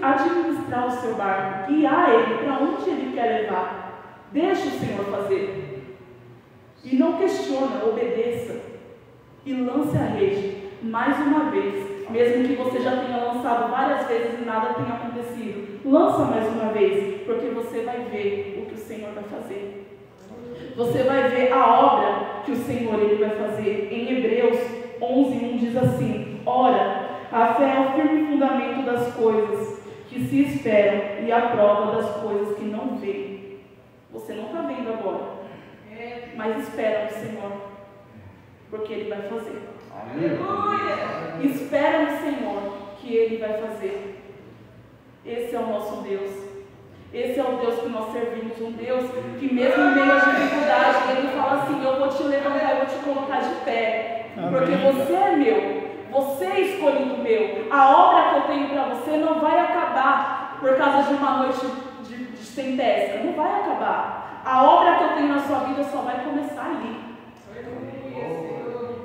administrar o seu barco, guiar Ele para onde Ele quer levar. Deixa o Senhor fazer. E não questiona, obedeça. E lance a rede, mais uma vez. Mesmo que você já tenha lançado várias vezes e nada tenha acontecido. Lança mais uma vez, porque você vai ver o que o Senhor vai fazer. Você vai ver a obra que o Senhor Ele vai fazer. Em Hebreus 11:1 diz assim, ora, a fé é o firme fundamento das coisas que se esperam e a prova das coisas que não veem. Você não está vendo agora, mas espera no Senhor, porque Ele vai fazer. Aleluia. Espera no Senhor que Ele vai fazer. Esse é o nosso Deus. Esse é o Deus que nós servimos. Um Deus que mesmo em meio às dificuldades, Ele fala assim, eu vou te levantar, eu vou te colocar de pé. Amém. Porque você é meu. Você é escolhido meu. A obra que eu tenho para você não vai acabar por causa de uma noite de sem pesca. Não vai acabar. A obra que eu tenho na sua vida só vai começar ali.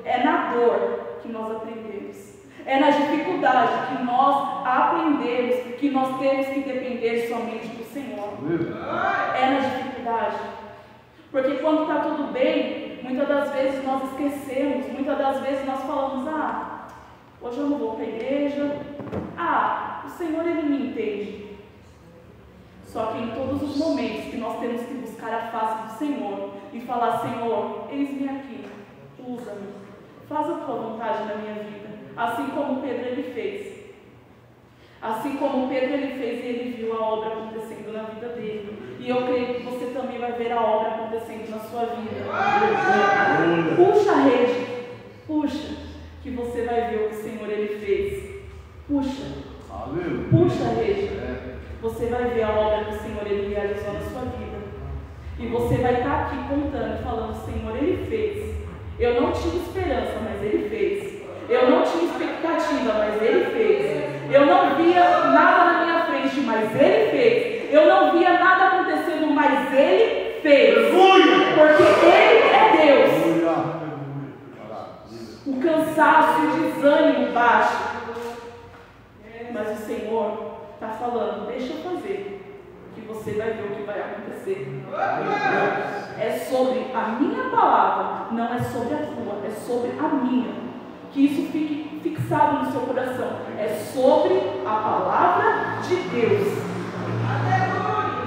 É na dor que nós aprendemos. É na dificuldade que nós aprendemos que nós temos que depender somente do Senhor. É na dificuldade. Porque quando está tudo bem, muitas das vezes nós esquecemos, muitas das vezes nós falamos, hoje eu não vou para a igreja, o Senhor Ele me entende. Só que em todos os momentos que nós temos que buscar a face do Senhor e falar, Senhor, eis-me aqui, usa-me. Faz a tua vontade na minha vida, assim como Pedro ele fez. Assim como Pedro ele fez e ele viu a obra acontecendo na vida dele. E eu creio que você também vai ver a obra acontecendo na sua vida. Puxa a rede, puxa, que você vai ver o que o Senhor ele fez. vai estar aqui contando, falando: Senhor, Ele fez. Eu não tinha esperança, mas Ele fez. Eu não tinha expectativa, mas Ele fez. Eu não via nada na minha frente, mas Ele fez. Eu não via nada acontecendo, mas Ele fez. Porque Ele é Deus. O cansaço e o desânimo baixa. Mas o Senhor está falando: deixa eu fazer, que você vai ver o que vai acontecer. É sobre a minha palavra, não é sobre a tua, é sobre a minha. Que isso fique fixado no seu coração. É sobre a palavra de Deus.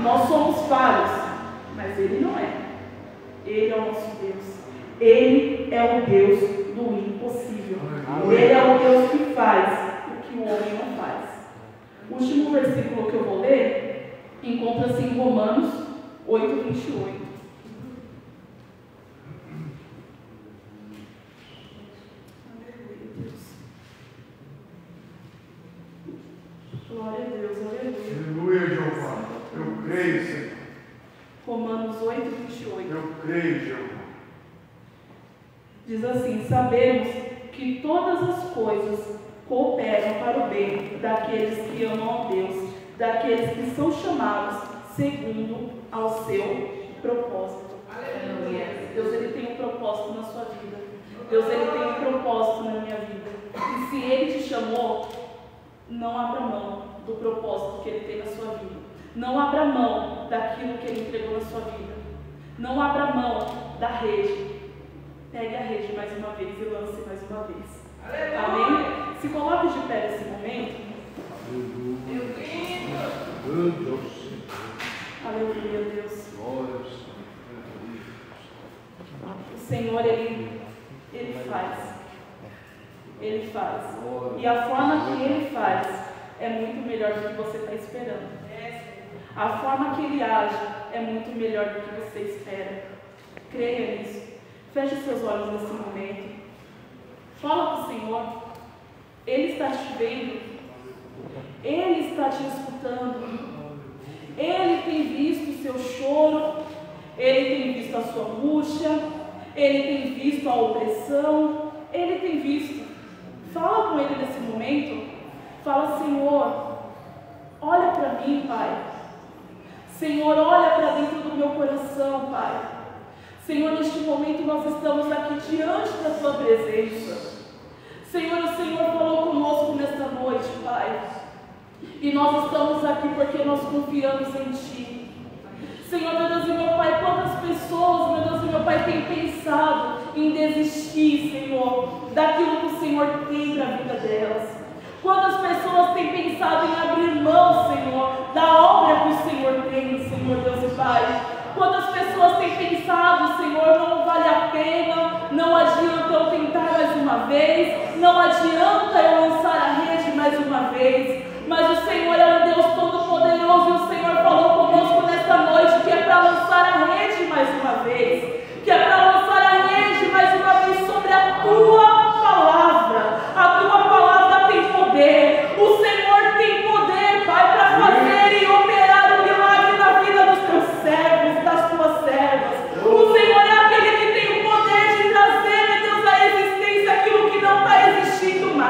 Nós somos falhos, mas Ele não é. Ele é o nosso Deus. Ele é o Deus do impossível. Ele é o Deus que faz o que o homem não faz. O último versículo que eu vou ler encontra-se em Romanos 8:28. Glória a Deus, aleluia. Aleluia, Jeová. Eu creio, Senhor. Romanos 8:28. Eu creio, Jeová. Diz assim: sabemos que todas as coisas cooperam para o bem daqueles que amam a Deus, daqueles que são chamados segundo ao seu propósito. Aleluia. Deus, Ele tem um propósito na sua vida. Deus, Ele tem um propósito na minha vida. E se Ele te chamou, não abra mão do propósito que Ele tem na sua vida. Não abra mão daquilo que Ele entregou na sua vida. Não abra mão da rede. Pegue a rede mais uma vez e lance mais uma vez. Amém? Se coloque de pé nesse momento. Aleluia, Deus. O Senhor, Ele faz. Ele faz. E a forma que Ele faz é muito melhor do que você está esperando. A forma que Ele age é muito melhor do que você espera. Creia nisso. Feche seus olhos nesse momento. Fala para o Senhor. Ele está te vendo. Ele está te escutando. Ele tem visto o seu choro. Ele tem visto a sua angústia. Ele tem visto a opressão. Ele tem visto. Fala com Ele nesse momento. Fala: Senhor, olha para mim, Pai. Senhor, olha para dentro do meu coração, Pai. Senhor, neste momento nós estamos aqui diante da Tua presença. Senhor, o Senhor falou conosco nesta noite, Pai. E nós estamos aqui porque nós confiamos em Ti. Senhor, meu Deus e meu Pai, quantas pessoas, meu Deus e meu Pai, têm pensado em desistir, Senhor, daquilo que o Senhor tem para a vida delas. Quantas pessoas têm pensado em abrir mão, Senhor, da obra que o Senhor tem, Senhor Deus e Pai. Quantas pessoas têm pensado: Senhor, não vale a pena, não adianta eu tentar mais uma vez, não adianta eu lançar a rede mais uma vez. Mas o Senhor é um Deus todo-poderoso e o Senhor falou conosco nesta noite que é para lançar a rede mais uma vez, que é para lançar a rede mais uma vez sobre a Tua palavra. A Tua palavra tem poder, o Senhor tem poder, Pai, para fazer e operar o milagre na vida dos Teus servos, das Tuas servas. O Senhor é aquele que tem o poder de trazer, meu Deus, à existência aquilo que não está existindo mais.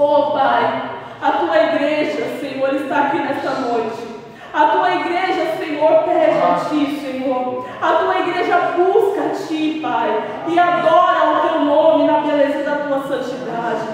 Oh, Pai, a Tua igreja, Senhor, está aqui nesta noite. A Tua igreja, Senhor, pede a Ti, Senhor. A Tua igreja busca a Ti, Pai, e adora o Teu nome na beleza da Tua santidade.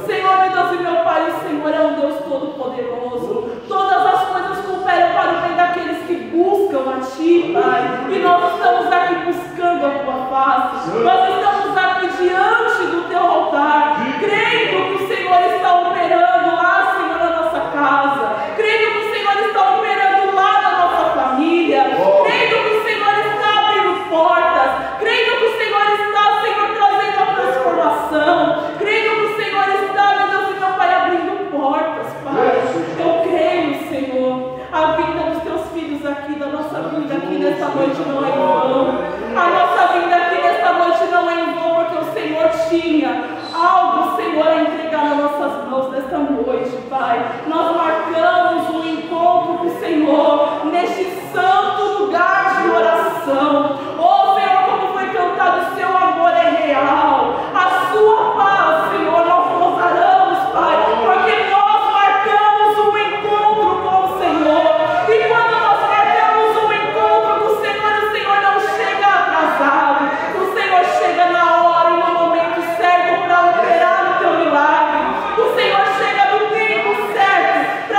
Senhor, meu Deus e meu Pai, o Senhor é um Deus todo-poderoso. Todas as coisas cooperam para o bem daqueles que buscam a Ti, Pai. E nós estamos aqui buscando a Tua face. Nós estamos aqui diante do Teu altar, crendo que o Senhor está operando lá, Senhor, na nossa casa. Crendo que o Senhor está operando lá na nossa família. Crendo que o Senhor está abrindo portas. Crendo que o Senhor está, Senhor, trazendo a transformação. Crendo que o Senhor está, meu Deus e meu Pai, abrindo portas, Pai. Eu creio, Senhor, a vinda dos Teus filhos aqui, da nossa vida aqui nesta noite não é em vão. A nossa vinda aqui nesta noite não é em vão, porque o Senhor tinha algo, Senhor, a entregar nas nossas mãos nesta noite, Pai. Nós marcamos um encontro com o Senhor neste santo lugar de oração. Oh, Senhor, como foi cantado, o Seu amor é real. A Sua paz, Senhor, nós gozaremos, Pai, porque nós marcamos um encontro com o Senhor. E quando nós marcamos um encontro com o Senhor não chega atrasado. O Senhor chega na hora e no momento certo para operar o Teu milagre. O Senhor chega no tempo certo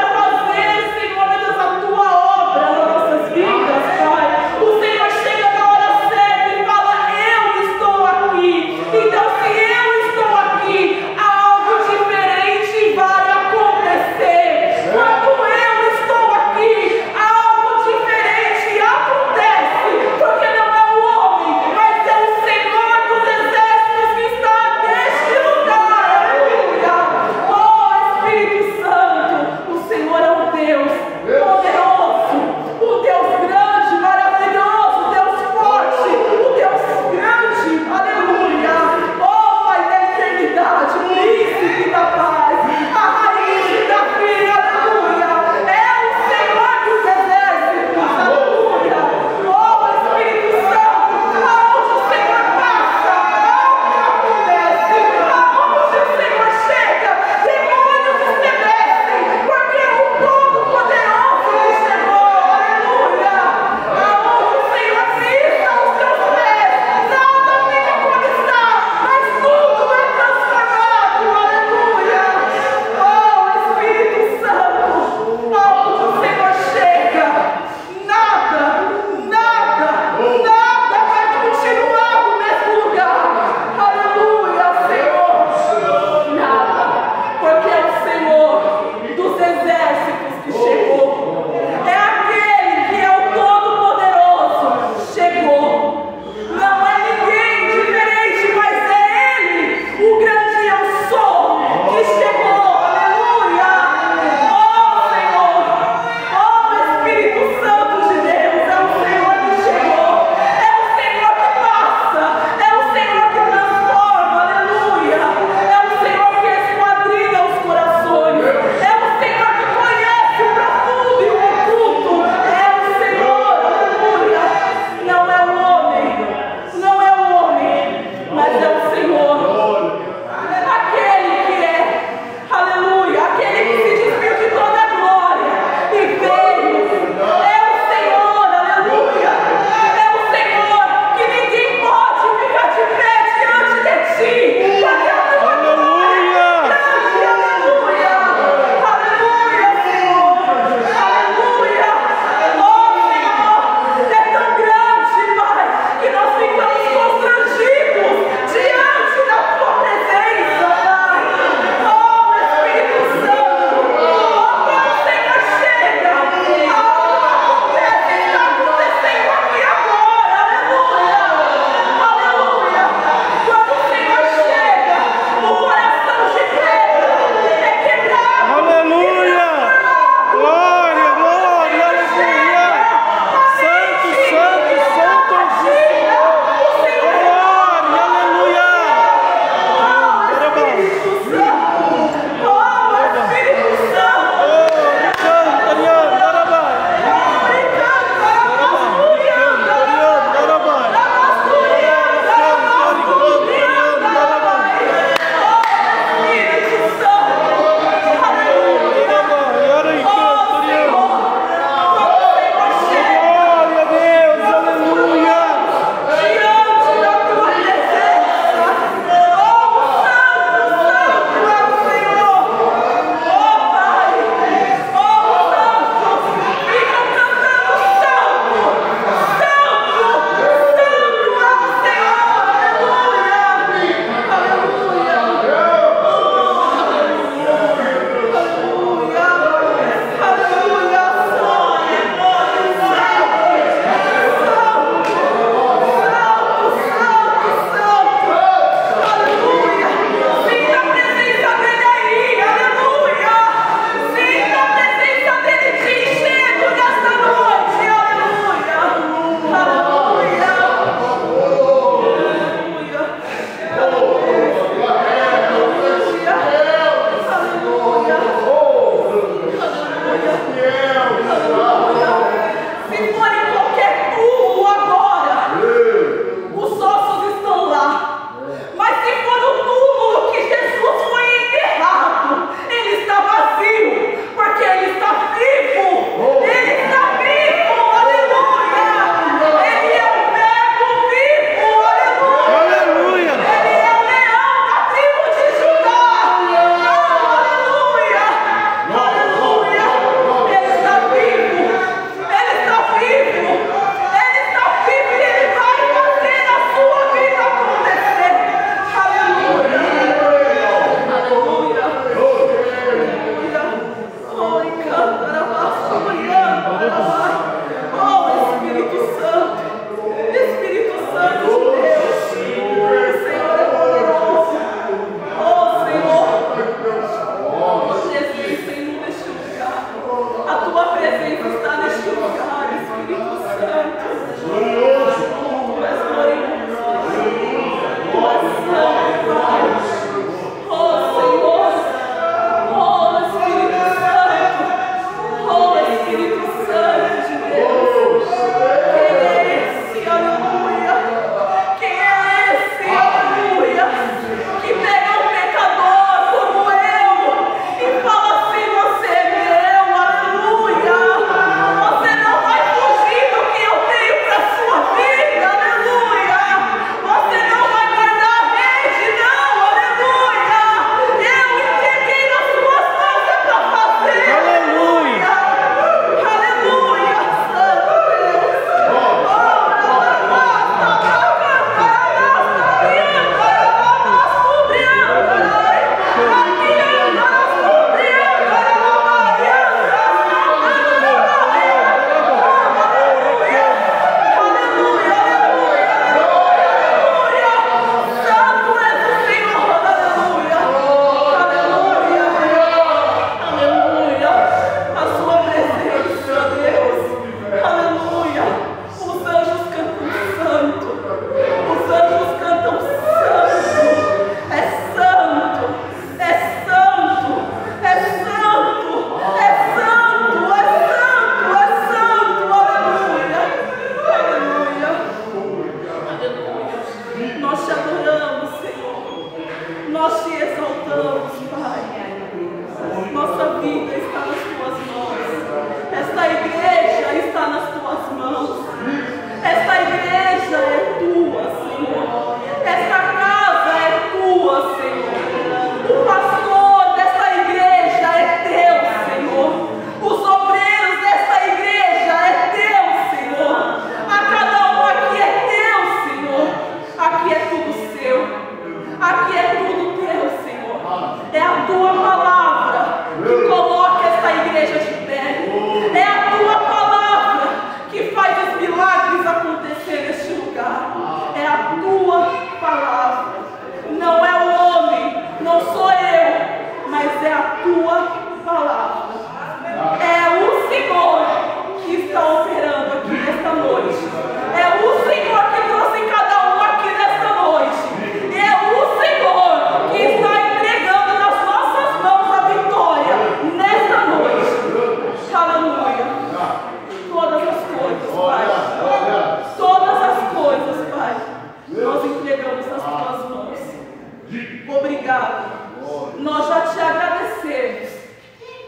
Obrigado. Nós já te agradecemos,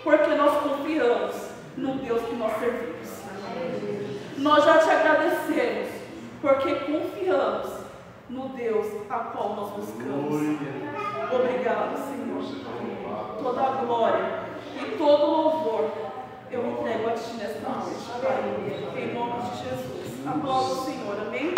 porque nós confiamos no Deus que nós servimos. Nós já te agradecemos, porque confiamos no Deus a qual nós buscamos. Obrigado, Senhor. Toda a glória e todo louvor eu entrego a Ti nesta noite, Pai. Em nome de Jesus. Aplauda o Senhor. Amém?